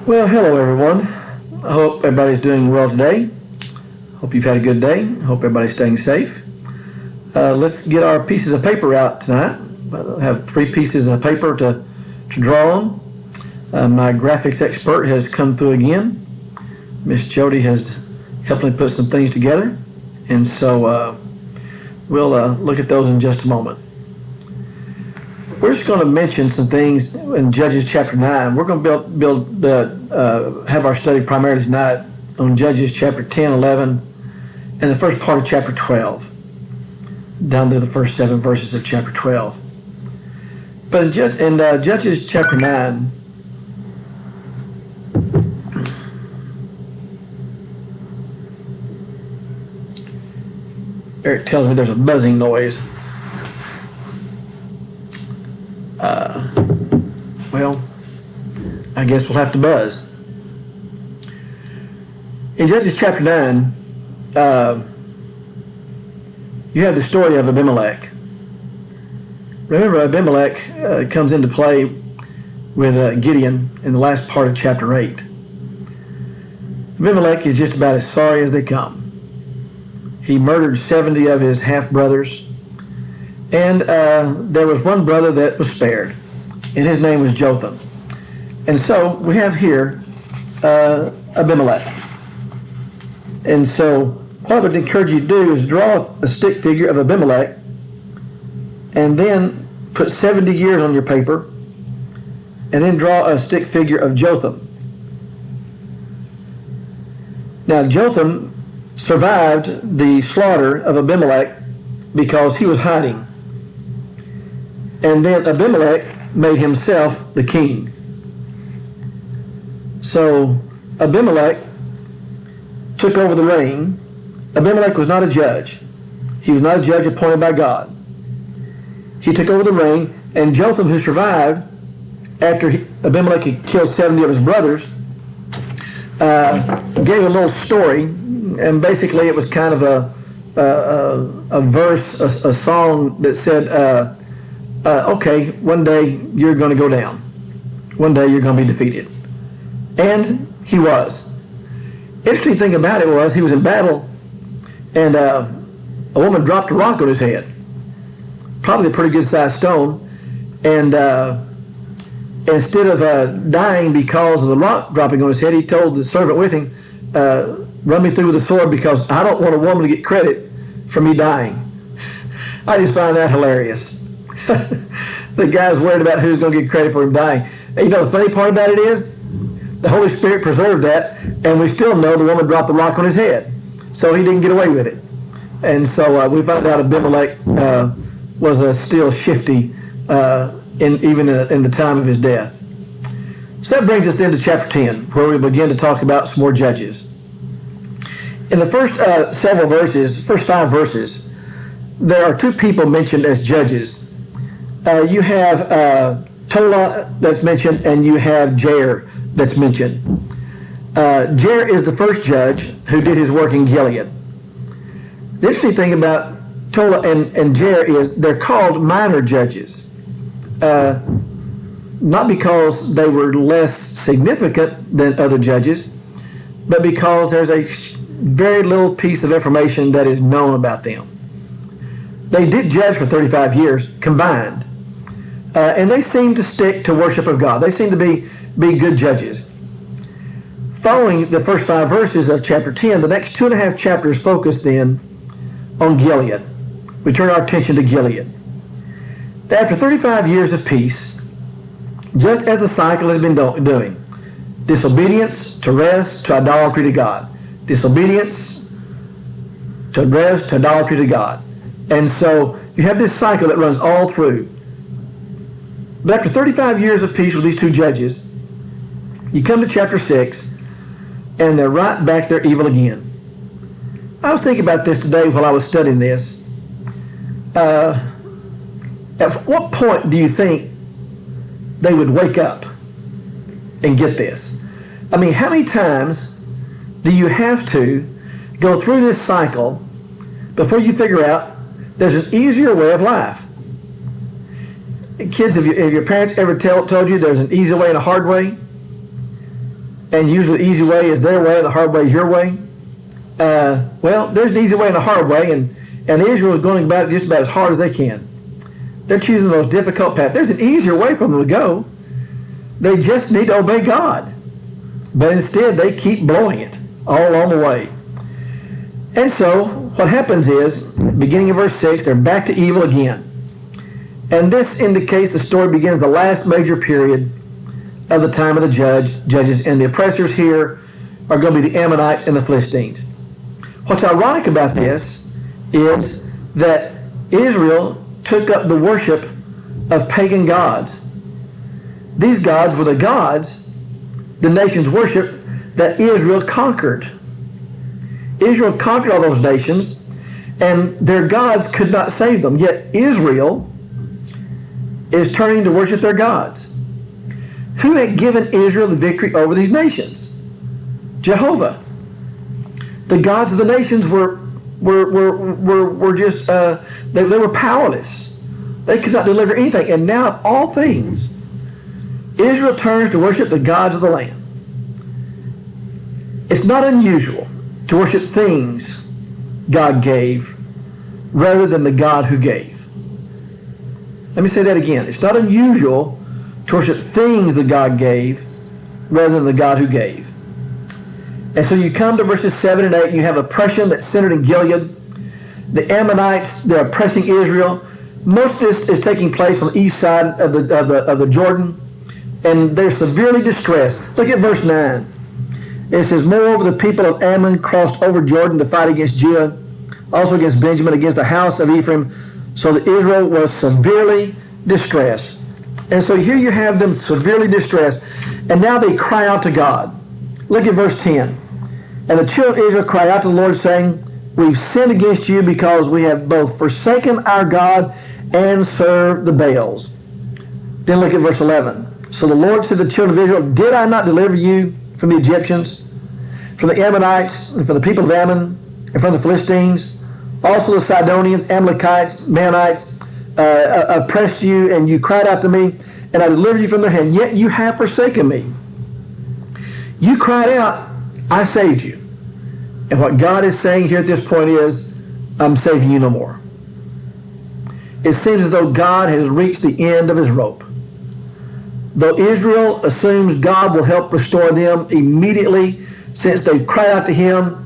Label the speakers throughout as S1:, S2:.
S1: Well, hello everyone. I hope everybody's doing well today. Hope you've had a good day. Hope everybody's staying safe. Let's get our pieces of paper out tonight. I have 3 pieces of paper to draw on. My graphics expert has come through again. Miss Jody has helped me put some things together. And so we'll look at those in just a moment. We're just going to mention some things in Judges chapter 9. We're going to have our study primarily tonight on Judges chapter 10, 11, and the first part of chapter 12, down to the first 7 verses of chapter 12. But in Judges chapter 9, Eric tells me there's a buzzing noise. Well, I guess we'll have to buzz. In Judges chapter 9, you have the story of Abimelech. Remember, Abimelech comes into play with Gideon in the last part of chapter 8. Abimelech is just about as sorry as they come. He murdered 70 of his half-brothers, and there was one brother that was spared, and his name was Jotham. And so we have here Abimelech. And so what I would encourage you to do is draw a stick figure of Abimelech and then put 70 years on your paper and then draw a stick figure of Jotham. Now Jotham survived the slaughter of Abimelech because he was hiding. And then Abimelech made himself the king. So Abimelech took over the reign. Abimelech was not a judge. He was not a judge appointed by God. He took over the reign, and Jotham, who survived after Abimelech had killed 70 of his brothers, gave a little story, and basically it was kind of a verse, a song that said, okay, one day you're going to go down. One day you're going to be defeated. And he was. Interesting thing about it was he was in battle, and a woman dropped a rock on his head. Probably a pretty good-sized stone. And instead of dying because of the rock dropping on his head, he told the servant with him, run me through with a sword because I don't want a woman to get credit for me dying. I just find that hilarious. The guy's worried about who's going to get credit for him dying. And you know, the funny part about it is, the Holy Spirit preserved that, and we still know the woman dropped the rock on his head. So he didn't get away with it. And so we found out Abimelech was still shifty even in the time of his death. So that brings us into chapter 10, where we begin to talk about some more judges. In the first several verses, first 5 verses, there are 2 people mentioned as judges. You have Tola that's mentioned, and you have Jair that's mentioned. Jair is the first judge who did his work in Gilead. The interesting thing about Tola and Jair is they're called minor judges. Not because they were less significant than other judges, but because there's a very little piece of information that is known about them. They did judge for 35 years combined, and they seem to stick to worship of God. They seem to be good judges. Following the first 5 verses of chapter 10, the next 2.5 chapters focus then on Gilead. We turn our attention to Gilead. After 35 years of peace, just as the cycle has been doing, disobedience to rest to idolatry to God. Disobedience to rest to idolatry to God. And so you have this cycle that runs all through. But after 35 years of peace with these 2 judges, you come to chapter 6, and they're right back to their evil again. I was thinking about this today while I was studying this. At what point do you think they would wake up and get this? I mean, how many times do you have to go through this cycle before you figure out there's an easier way of life? Kids, have your parents ever told you there's an easy way and a hard way? and usually the easy way is their way, the hard way is your way. Well, there's an easy way and a hard way, and Israel is going about it just about as hard as they can. They're choosing the most difficult path. There's an easier way for them to go. They just need to obey God. But instead, they keep blowing it all along the way. And so, what happens is, beginning in verse 6, they're back to evil again. And this indicates the story begins the last major period of the time of the judges, and the oppressors here are going to be the Ammonites and the Philistines. What's ironic about this is that Israel took up the worship of pagan gods. These gods were the gods the nations worship that Israel conquered. Israel conquered all those nations, and their gods could not save them. Yet Israel is turning to worship their gods. Who had given Israel the victory over these nations? Jehovah. The gods of the nations were just they were powerless. They could not deliver anything. And now, of all things, Israel turns to worship the gods of the land. It's not unusual to worship things God gave rather than the God who gave. Let me say that again. It's not unusual to worship things that God gave rather than the God who gave. And so you come to verses 7 and 8, and you have oppression that's centered in Gilead. The Ammonites, they're oppressing Israel. Most of this is taking place on the east side of the Jordan, and they're severely distressed. Look at verse 9. It says, moreover, the people of Ammon crossed over Jordan to fight against Judah, also against Benjamin, against the house of Ephraim, so that Israel was severely distressed. And so here you have them severely distressed, and now they cry out to God. Look at verse 10. And the children of Israel cried out to the Lord, saying, we've sinned against you because we have both forsaken our God and served the Baals. Then look at verse 11. So the Lord said to the children of Israel, did I not deliver you from the Egyptians, from the Ammonites, and from the people of Ammon, and from the Philistines? Also the Sidonians, Amalekites, Manites oppressed you, and you cried out to me, and I delivered you from their hand. Yet you have forsaken me. You cried out, I saved you. And what God is saying here at this point is, I'm saving you no more. It seems as though God has reached the end of his rope. Though Israel assumes God will help restore them immediately, since they've cried out to him,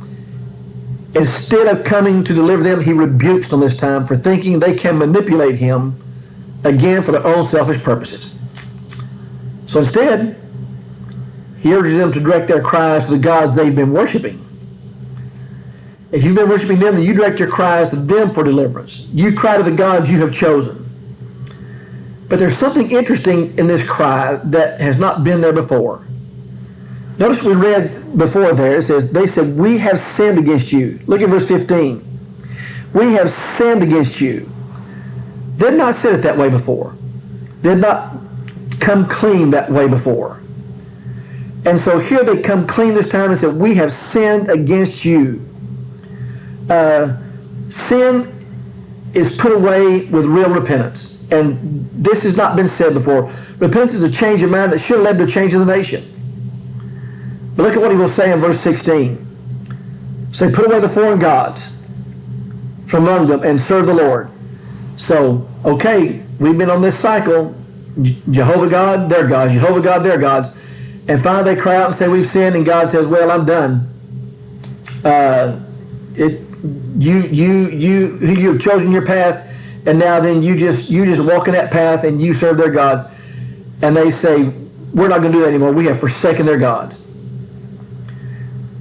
S1: instead of coming to deliver them, he rebukes them this time for thinking they can manipulate him again for their own selfish purposes. So instead, he urges them to direct their cries to the gods they've been worshiping. If you've been worshiping them, then you direct your cries to them for deliverance. You cry to the gods you have chosen. But there's something interesting in this cry that has not been there before. Notice we read before there, it says, they said, we have sinned against you. Look at verse 15. We have sinned against you. They had not said it that way before. They had not come clean that way before. And so here they come clean this time and said, we have sinned against you. Sin is put away with real repentance. And this has not been said before. Repentance is a change of mind that should have led to a change of the nation. But look at what he will say in verse 16. Say, put away the foreign gods from among them and serve the Lord. So, okay, we've been on this cycle. Jehovah God, their gods. Jehovah God, their gods. And finally they cry out and say, we've sinned. And God says, well, I'm done. You've chosen your path. And now then you just walk in that path and you serve their gods. And they say, we're not going to do that anymore. We have forsaken their gods.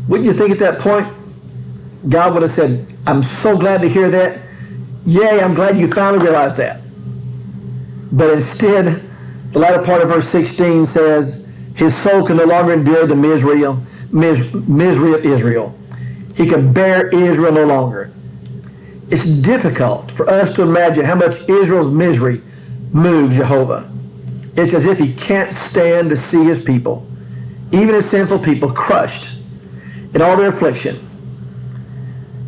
S1: Wouldn't you think at that point, God would have said, I'm so glad to hear that. Yay, I'm glad you finally realized that. But instead, the latter part of verse 16 says, his soul can no longer endure the misery of Israel. He can bear Israel no longer. It's difficult for us to imagine how much Israel's misery moved Jehovah. It's as if he can't stand to see his people, even his sinful people, crushed in all their affliction.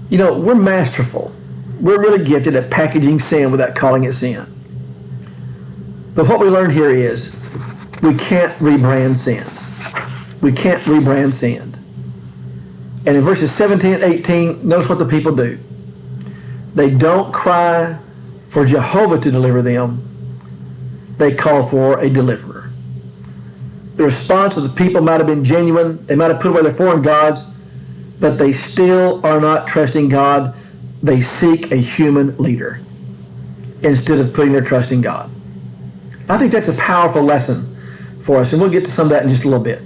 S1: You know, we're masterful. We're really gifted at packaging sin without calling it sin. But what we learn here is we can't rebrand sin. we can't rebrand sin. And in verses 17 and 18, notice what the people do. They don't cry for Jehovah to deliver them. They call for a deliverer. The response of the people might have been genuine. They might have put away their foreign gods, but they still are not trusting God. They seek a human leader instead of putting their trust in God. I think that's a powerful lesson for us, and we'll get to some of that in just a little bit.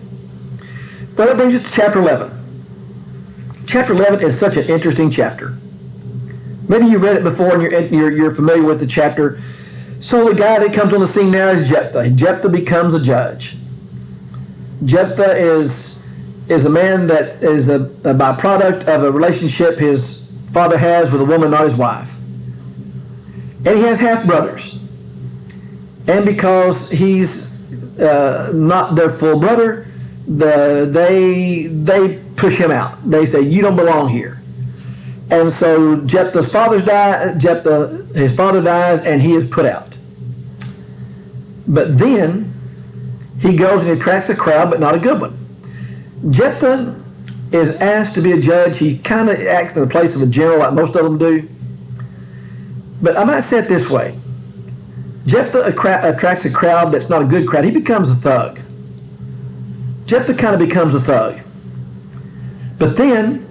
S1: But that brings us to chapter 11. Chapter 11 is such an interesting chapter. Maybe you read it before and you're familiar with the chapter. So the guy that comes on the scene now is Jephthah. Jephthah becomes a judge. Jephthah is a man that is a byproduct of a relationship his father has with a woman, not his wife. And he has half-brothers. And because he's not their full brother, they push him out. They say, you don't belong here. And so Jephthah's his father dies, and he is put out. But then he goes and attracts a crowd, but not a good one. Jephthah is asked to be a judge. He kind of acts in the place of a general, like most of them do. But I might say it this way. Jephthah attracts a crowd that's not a good crowd. He becomes a thug. Jephthah kind of becomes a thug. But then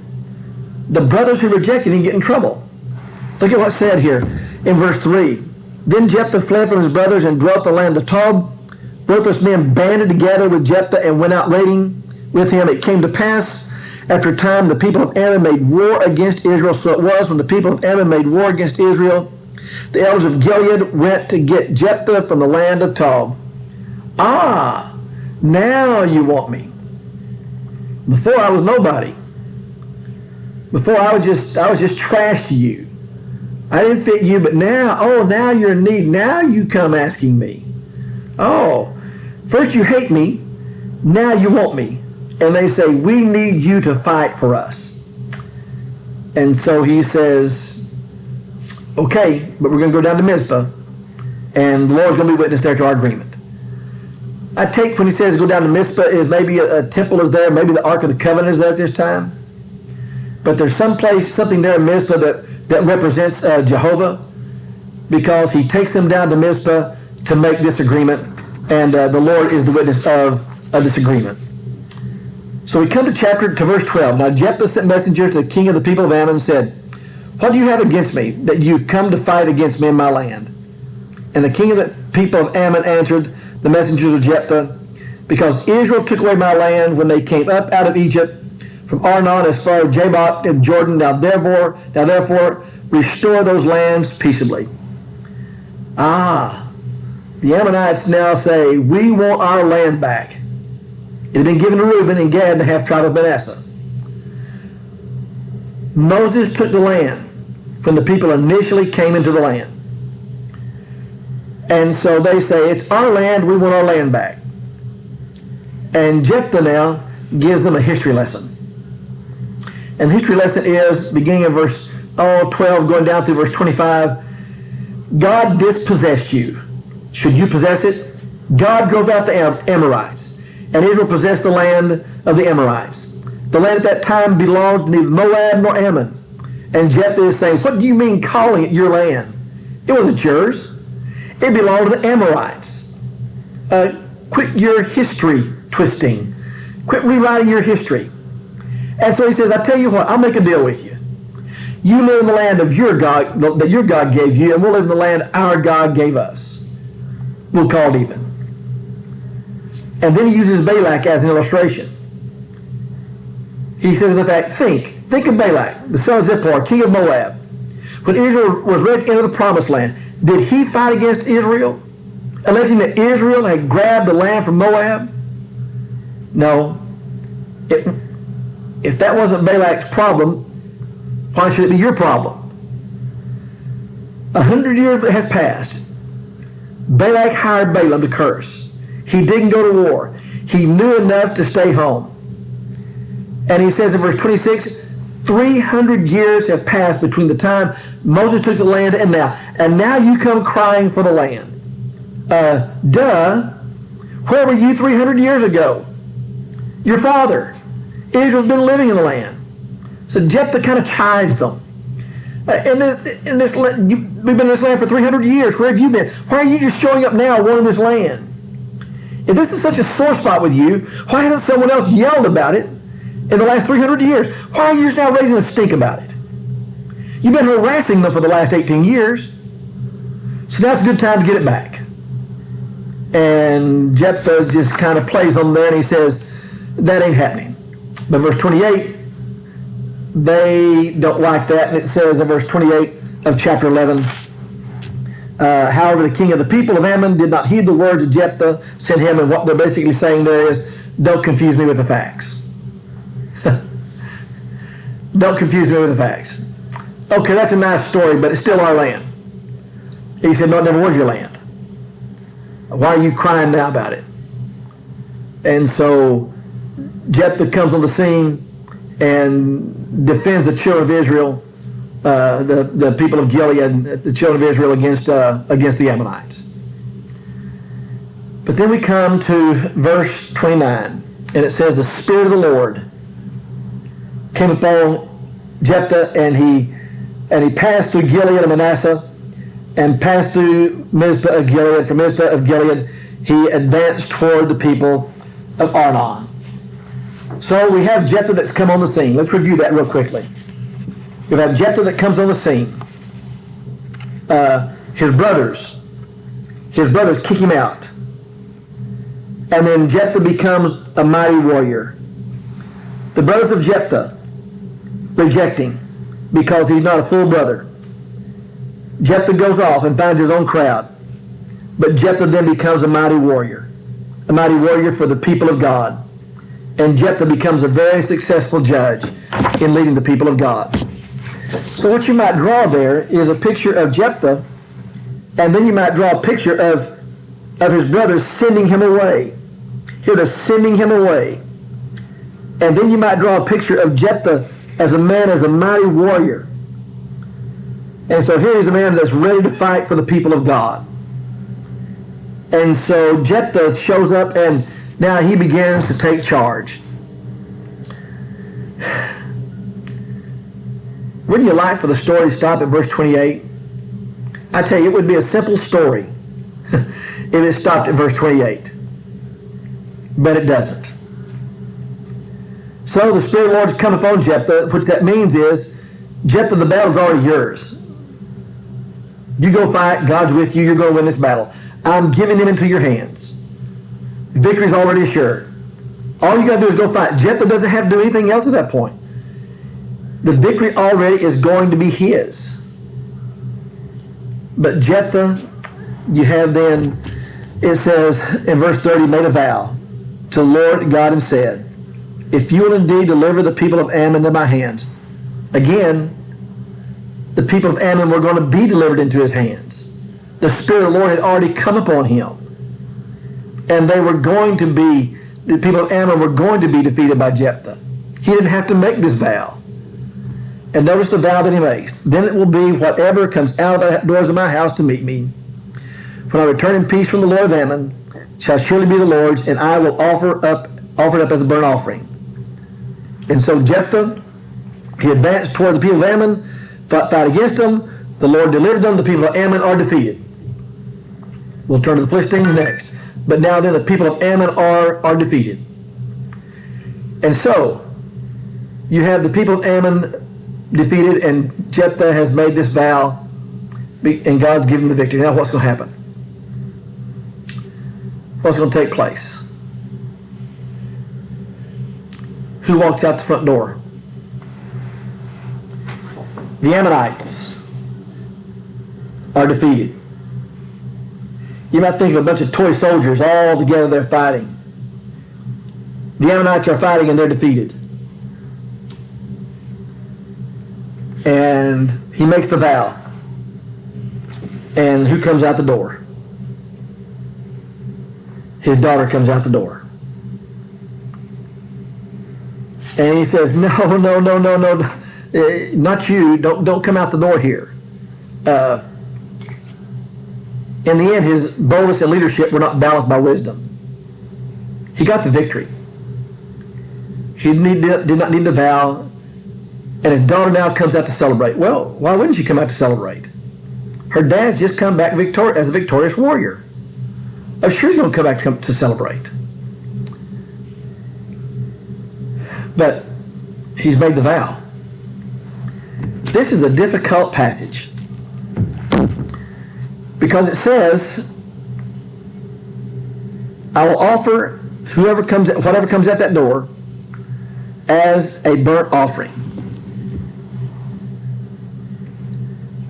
S1: the brothers who rejected him get in trouble. Look at what's said here in verse 3. Then Jephthah fled from his brothers and dwelt in the land of Tob. Both those men banded together with Jephthah and went out raiding with him. It came to pass after a time the people of Ammon made war against Israel. So it was when the people of Ammon made war against Israel, the elders of Gilead went to get Jephthah from the land of Tob. Ah, now you want me. Before I was nobody. Before I was just trash to you. I didn't fit you, but now you're in need. Now you come asking me. Oh, first you hate me, now you want me. And they say, we need you to fight for us. And so he says, okay, but we're going to go down to Mizpah, and the Lord's going to be witness there to our agreement. I take when he says go down to Mizpah is maybe a temple is there, maybe the Ark of the Covenant is there at this time. But there's something there in Mizpah that represents Jehovah, because he takes them down to Mizpah to make this agreement, and the Lord is the witness of this agreement. So we come to verse 12. Now Jephthah sent messengers to the king of the people of Ammon and said, what do you have against me, that you come to fight against me in my land? And the king of the people of Ammon answered the messengers of Jephthah, because Israel took away my land when they came up out of Egypt, from Arnon as far as Jabbok and Jordan. Now therefore, restore those lands peaceably. The Ammonites now say, we want our land back. It had been given to Reuben and Gad and the half-tribe of Manasseh. Moses took the land when the people initially came into the land. And so they say, it's our land, we want our land back. And Jephthah now gives them a history lesson. And the history lesson is, beginning in verse 12, going down through verse 25, God dispossessed you. Should you possess it? God drove out the Amorites, and Israel possessed the land of the Amorites. The land at that time belonged to neither Moab nor Ammon. And Jephthah is saying, what do you mean calling it your land? It wasn't yours. It belonged to the Amorites. Quit your history twisting. Quit rewriting your history. And so he says, I tell you what, I'll make a deal with you. You live in the land of your God, that your God gave you, and we'll live in the land our God gave us. We'll call it even. And then he uses Balak as an illustration. He says, in fact, think of Balak, the son of Zippor, king of Moab. When Israel was ready to enter the promised land, did he fight against Israel, alleging that Israel had grabbed the land from Moab? No. If that wasn't Balak's problem, why should it be your problem? 100 years has passed. Balak hired Balaam to curse. He didn't go to war. He knew enough to stay home. And he says in verse 26, 300 years have passed between the time Moses took the land and now. And now you come crying for the land. Where were you 300 years ago? your father. Israel's been living in the land. So Jephthah kind of chides them. We've been in this land for 300 years. Where have you been? Why are you just showing up now wanting this land? If this is such a sore spot with you, why hasn't someone else yelled about it in the last 300 years? Why are you just now raising a stink about it? You've been harassing them for the last 18 years. So now it's a good time to get it back. And Jephthah just kind of plays on there and he says, that ain't happening. But verse 28, they don't like that. And it says in verse 28 of chapter 11, however, the king of the people of Ammon did not heed the words of Jephthah sent him. And what they're basically saying there is, don't confuse me with the facts. Don't confuse me with the facts. Okay, that's a nice story, but it's still our land. He said, no, it never was your land. Why are you crying now about it? And so Jephthah comes on the scene and defends the children of Israel, the people of Gilead, the children of Israel against the Ammonites. But then we come to verse 29, and it says, the Spirit of the Lord came upon Jephthah, and he passed through Gilead and Manasseh, and passed through Mizpah of Gilead. From Mizpah of Gilead, he advanced toward the people of Arnon. So we have Jephthah that's come on the scene. Let's review that real quickly. We have Jephthah that comes on the scene. His brothers kick him out. And then Jephthah becomes a mighty warrior. The brothers of Jephthah reject him because he's not a full brother. Jephthah goes off and finds his own crowd. But Jephthah then becomes a mighty warrior for the people of God. And Jephthah becomes a very successful judge in leading the people of God. So what you might draw there is a picture of Jephthah, and then you might draw a picture of his brothers sending him away. Here they're sending him away. And then you might draw a picture of Jephthah as a man, as a mighty warrior. And so here is a man that's ready to fight for the people of God. And so Jephthah shows up, and now he begins to take charge. Wouldn't you like for the story to stop at verse 28? I tell you, it would be a simple story if it stopped at verse 28. But it doesn't. So the Spirit of the Lord has come upon Jephthah, which that means is, Jephthah, the battle's already yours. You go fight, God's with you, you're going to win this battle. I'm giving him into your hands. Victory's already assured. All you got to do is go fight. Jephthah doesn't have to do anything else at that point. The victory already is going to be his. But Jephthah, you have then, it says in verse 30, made a vow to the Lord God and said, if you will indeed deliver the people of Ammon into my hands, again, the people of Ammon were going to be delivered into his hands. The Spirit of the Lord had already come upon him. And they were going to be, the people of Ammon were going to be defeated by Jephthah. He didn't have to make this vow. And notice the vow that he makes. Then it will be whatever comes out of the doors of my house to meet me. When I return in peace from the Lord of Ammon, shall surely be the Lord's, and I will offer it up as a burnt offering. And so Jephthah, he advanced toward the people of Ammon, fought against them. The Lord delivered them. The people of Ammon are defeated. We'll turn to the Philistines next. But now then, the people of Ammon are defeated. And so, you have the people of Ammon defeated, and Jephthah has made this vow, and God's given the victory. Now what's going to happen? What's going to take place? Who walks out the front door? The Ammonites are defeated. You might think of a bunch of toy soldiers all together there fighting. The Ammonites are fighting and they're defeated. And he makes the vow. And who comes out the door? His daughter comes out the door. And he says, no, not you. Don't come out the door here. In the end, his boldness and leadership were not balanced by wisdom. He got the victory. He did not need the vow, and his daughter now comes out to celebrate. Well, why wouldn't she come out to celebrate? Her dad's just come back as a victorious warrior. Of sure he's going to come back to celebrate. But he's made the vow. This is a difficult passage because it says, I will offer whatever comes at that door as a burnt offering.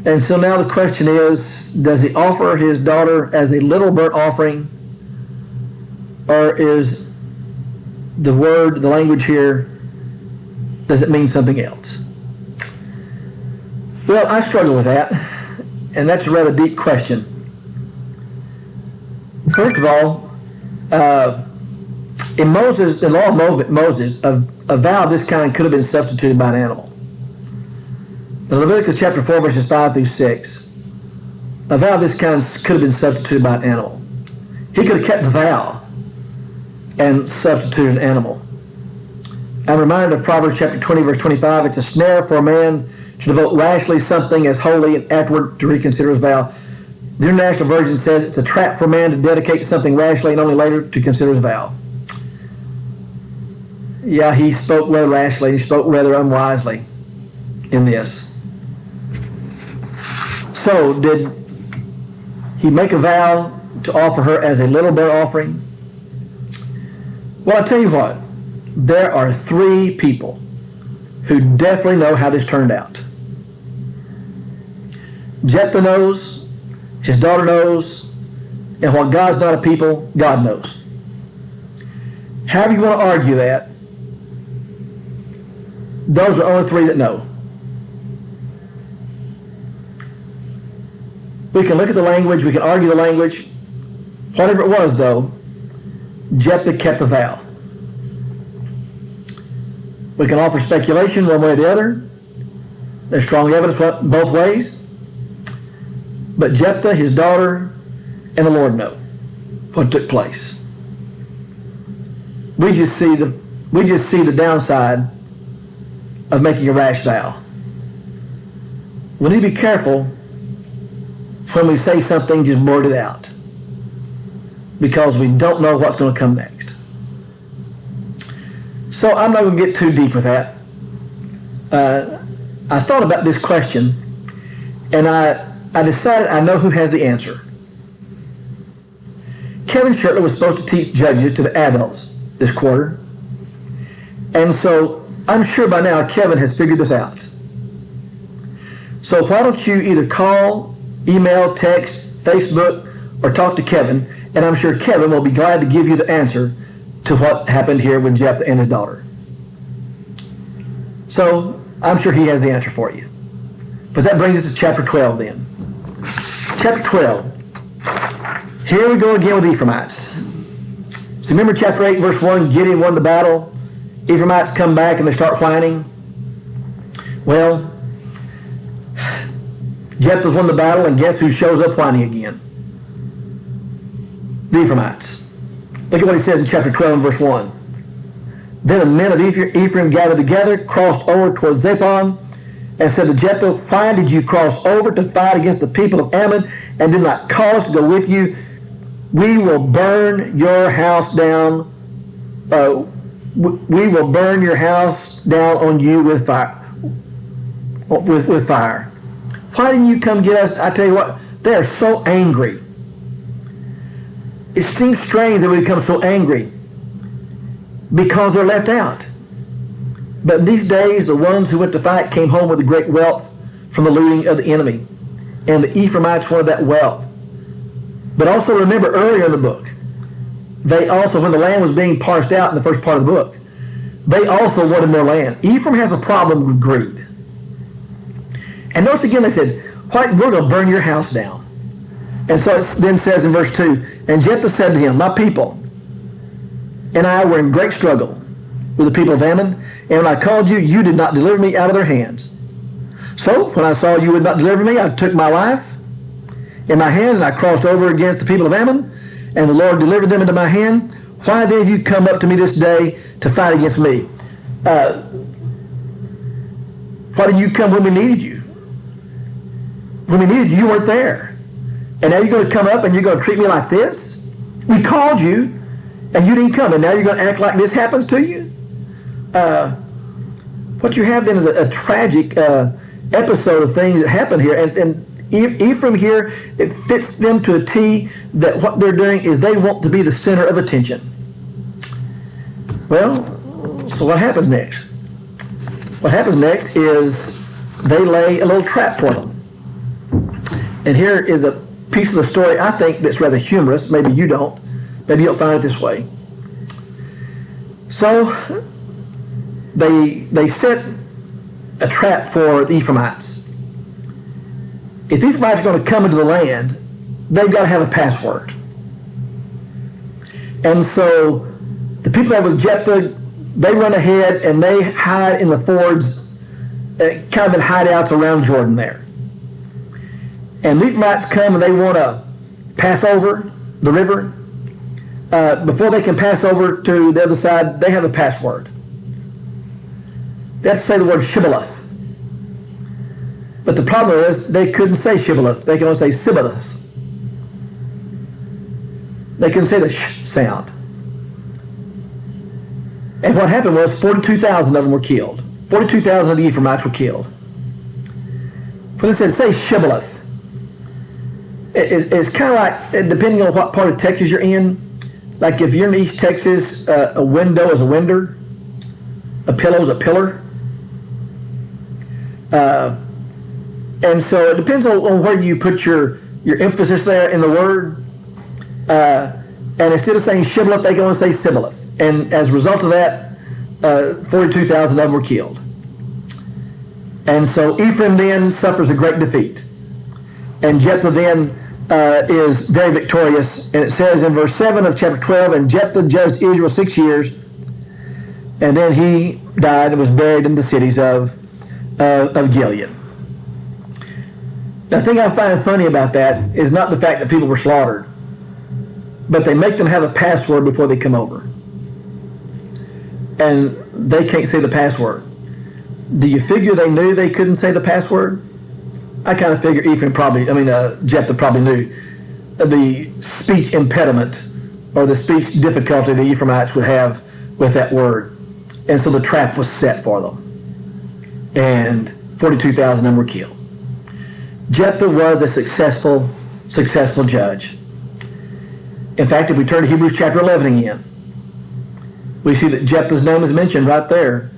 S1: And so now the question is, does he offer his daughter as a little burnt offering, or is the language here, does it mean something else? Well, I struggle with that, and that's a rather deep question. First of all, in the law of Moses, a vow of this kind could have been substituted by an animal. In Leviticus chapter 4, verses 5 through 6, a vow of this kind could have been substituted by an animal. He could have kept the vow and substituted an animal. I'm reminded of Proverbs chapter 20, verse 25. It's a snare for a man to devote rashly something as holy and afterward to reconsider his vow. The International Version says it's a trap for a man to dedicate something rashly and only later to consider his vow. Yeah, he spoke rather rashly. He spoke rather unwisely in this. So, did he make a vow to offer her as a little burnt offering? Well, I'll tell you what. There are 3 people who definitely know how this turned out. Jephthah knows, his daughter knows, and while God's not a people, God knows. However you want to argue that, those are only 3 that know. We can look at the language, we can argue the language. Whatever it was, though, Jephthah kept the vow. We can offer speculation one way or the other. There's strong evidence both ways. But Jephthah, his daughter, and the Lord know what took place. We just see the downside of making a rash vow. We need to be careful when we say something, just blurt it out, because we don't know what's going to come next. So I'm not going to get too deep with that. I thought about this question, and I decided I know who has the answer. Kevin Shirtley was supposed to teach Judges to the adults this quarter, and so I'm sure by now Kevin has figured this out. So why don't you either call, email, text, Facebook, or talk to Kevin, and I'm sure Kevin will be glad to give you the answer to what happened here with Jephthah and his daughter. So I'm sure he has the answer for you. But that brings us to chapter 12 then. Chapter 12. Here we go again with Ephraimites. So remember chapter 8, verse 1, Gideon won the battle. Ephraimites come back and they start whining. Well, Jephthah's won the battle, and guess who shows up whining again? The Ephraimites. Look at what he says in chapter 12 and verse 1. Then the men of Ephraim gathered together, crossed over toward Zaphon, and said to Jephthah, why did you cross over to fight against the people of Ammon and did not call us to go with you? We will burn your house down. We will burn your house down on you with fire. With fire. Why didn't you come get us? I tell you what, they are so angry. It seems strange that we become so angry because they're left out. But in these days, the ones who went to fight came home with the great wealth from the looting of the enemy. And the Ephraimites wanted that wealth. But also remember earlier in the book, they also, when the land was being parsed out in the first part of the book, they also wanted more land. Ephraim has a problem with greed. And notice again, they said, we're going to burn your house down. And so it then says in verse 2, and Jephthah said to him, my people and I were in great struggle with the people of Ammon, and when I called you, you did not deliver me out of their hands. So when I saw you would not deliver me, I took my life in my hands, and I crossed over against the people of Ammon, and the Lord delivered them into my hand. Why then have you come up to me this day to fight against me? Why didn't you come when we needed you? When we needed you, you weren't there. And now you're going to come up and you're going to treat me like this? We called you and you didn't come, and now you're going to act like this happens to you? What you have then is a tragic episode of things that happen here. And Ephraim here, it fits them to a T that what they're doing is they want to be the center of attention. Well, so what happens next? What happens next is they lay a little trap for them. And here is a piece of the story I think that's rather humorous. Maybe you don't. Maybe you'll find it this way. So they set a trap for the Ephraimites. If the Ephraimites are going to come into the land, they've got to have a password. And so the people that were with Jephthah, they run ahead and they hide in the fords, kind of in hideouts around Jordan there. And the Ephraimites come and they want to pass over the river. Before they can pass over to the other side, they have a password. They have to say the word Shibboleth. But the problem is they couldn't say Shibboleth. They can only say Sibboleth. They couldn't say the sh sound. And what happened was 42,000 of them were killed. 42,000 of the Ephraimites were killed. When they said, say Shibboleth, it's kind of like, depending on what part of Texas you're in, like if you're in East Texas, a window is a winder, a pillow is a pillar. And so it depends on where you put your emphasis there in the word. And instead of saying Shibboleth, they can only say Sibboleth. And as a result of that, 42,000 of them were killed. And so Ephraim then suffers a great defeat. And Jephthah then is very victorious. And it says in verse 7 of chapter 12, and Jephthah judged Israel 6 years, and then he died and was buried in the cities of Gilead. The thing I find funny about that is not the fact that people were slaughtered, but they make them have a password before they come over. And they can't say the password. Do you figure they knew they couldn't say the password? I kind of figure Jephthah probably knew the speech impediment or the speech difficulty the Ephraimites would have with that word. And so the trap was set for them. And 42,000 of them were killed. Jephthah was a successful judge. In fact, if we turn to Hebrews chapter 11 again, we see that Jephthah's name is mentioned right there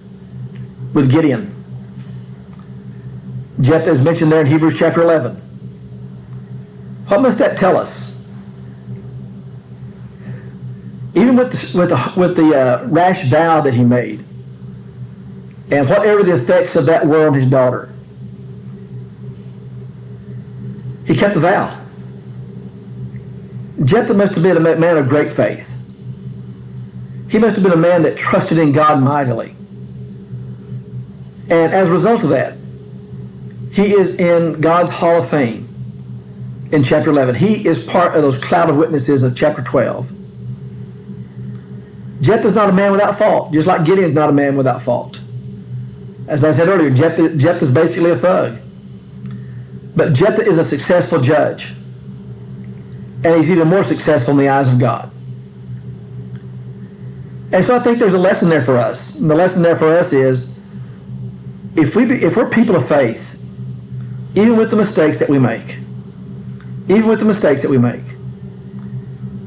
S1: with Gideon. Jephthah is mentioned there in Hebrews chapter 11. What must that tell us? Even with the rash vow that he made, and whatever the effects of that were on his daughter, he kept the vow. Jephthah must have been a man of great faith. He must have been a man that trusted in God mightily. And as a result of that, he is in God's Hall of Fame in chapter 11. He is part of those cloud of witnesses of chapter 12. Jephthah's not a man without fault, just like Gideon's not a man without fault. As I said earlier, Jephthah's basically a thug. But Jephthah is a successful judge. And he's even more successful in the eyes of God. And so I think there's a lesson there for us. And the lesson there for us is, if we're people of faith, even with the mistakes that we make,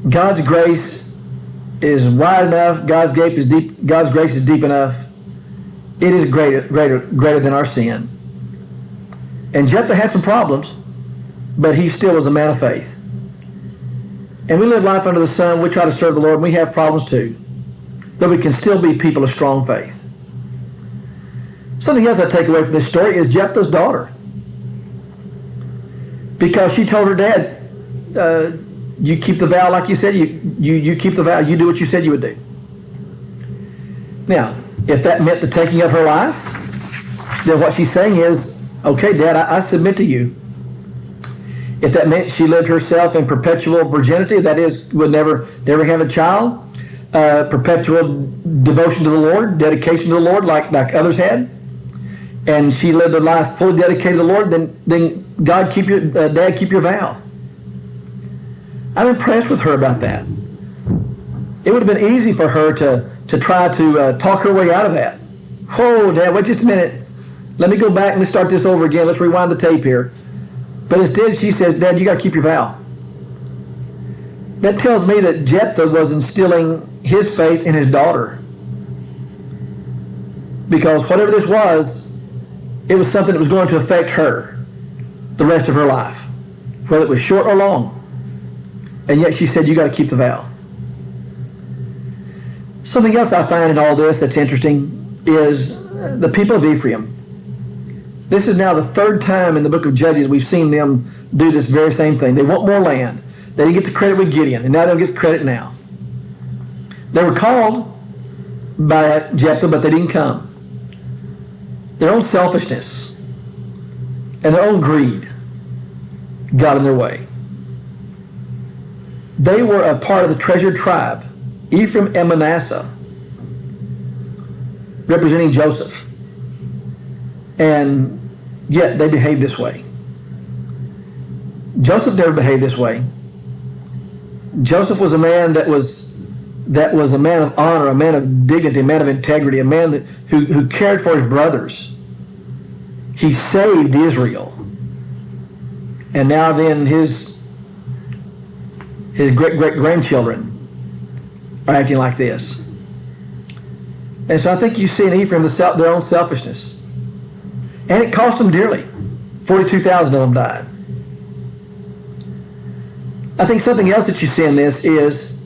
S1: God's grace is wide enough, God's grace is deep enough. It is greater than our sin. And Jephthah had some problems, but he still was a man of faith. And we live life under the sun. We try to serve the Lord, and we have problems too. But we can still be people of strong faith. Something else I take away from this story is Jephthah's daughter. Because she told her dad, you keep the vow like you said, you keep the vow, you do what you said you would do. Now, if that meant the taking of her life, then what she's saying is, okay, Dad, I submit to you. If that meant she lived herself in perpetual virginity, that is, would never have a child, perpetual devotion to the Lord, dedication to the Lord, like others had, and she lived a life fully dedicated to the Lord, then God Dad, keep your vow. I'm impressed with her about that. It would have been easy for her to try to talk her way out of that. Whoa, Dad, wait just a minute. Let me go back and let's start this over again. Let's rewind the tape here. But instead she says, Dad, you got to keep your vow. That tells me that Jephthah was instilling his faith in his daughter. Because whatever this was, it was something that was going to affect her the rest of her life, whether it was short or long. And yet she said, you got to keep the vow. Something else I find in all this that's interesting is the people of Ephraim. This is now the third time in the book of Judges we've seen them do this very same thing. They want more land. They didn't get the credit with Gideon, and now they'll get credit now. They were called by Jephthah, but they didn't come. Their own selfishness and their own greed got in their way. They were a part of the treasured tribe, Ephraim and Manasseh, representing Joseph. And yet they behaved this way. Joseph never behaved this way. Joseph was a man that was a man of honor, a man of dignity, a man of integrity, a man who cared for his brothers. He saved Israel. And now then his great-great-grandchildren are acting like this. And so I think you see in Ephraim their own selfishness. And it cost them dearly. 42,000 of them died. I think something else that you see in this is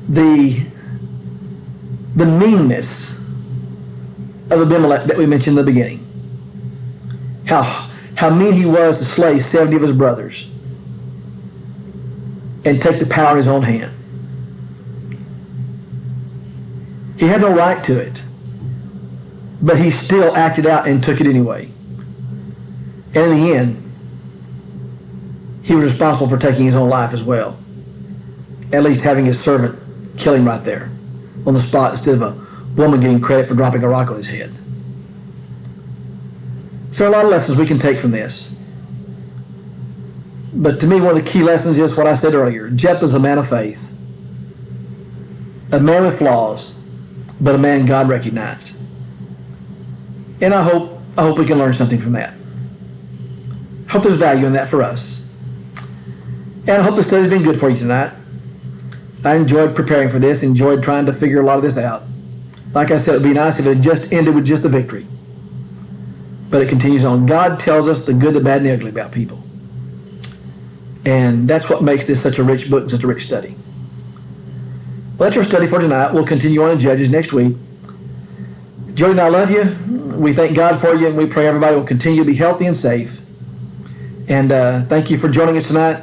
S1: the meanness of Abimelech that we mentioned in the beginning. How mean he was to slay 70 of his brothers and take the power in his own hand. He had no right to it, but he still acted out and took it anyway. And in the end, he was responsible for taking his own life as well. At least having his servant kill him right there on the spot instead of a woman getting credit for dropping a rock on his head. So there are a lot of lessons we can take from this. But to me, one of the key lessons is what I said earlier. Jephthah's a man of faith. A man with flaws, but a man God recognized. And I hope we can learn something from that. I hope there's value in that for us. And I hope the study's been good for you tonight. I enjoyed preparing for this, enjoyed trying to figure a lot of this out. Like I said, it would be nice if it had just ended with just the victory. But it continues on. God tells us the good, the bad, and the ugly about people. And that's what makes this such a rich book and such a rich study. Well, that's our study for tonight. We'll continue on in Judges next week. Jody and I love you. We thank God for you, and we pray everybody will continue to be healthy and safe. And thank you for joining us tonight.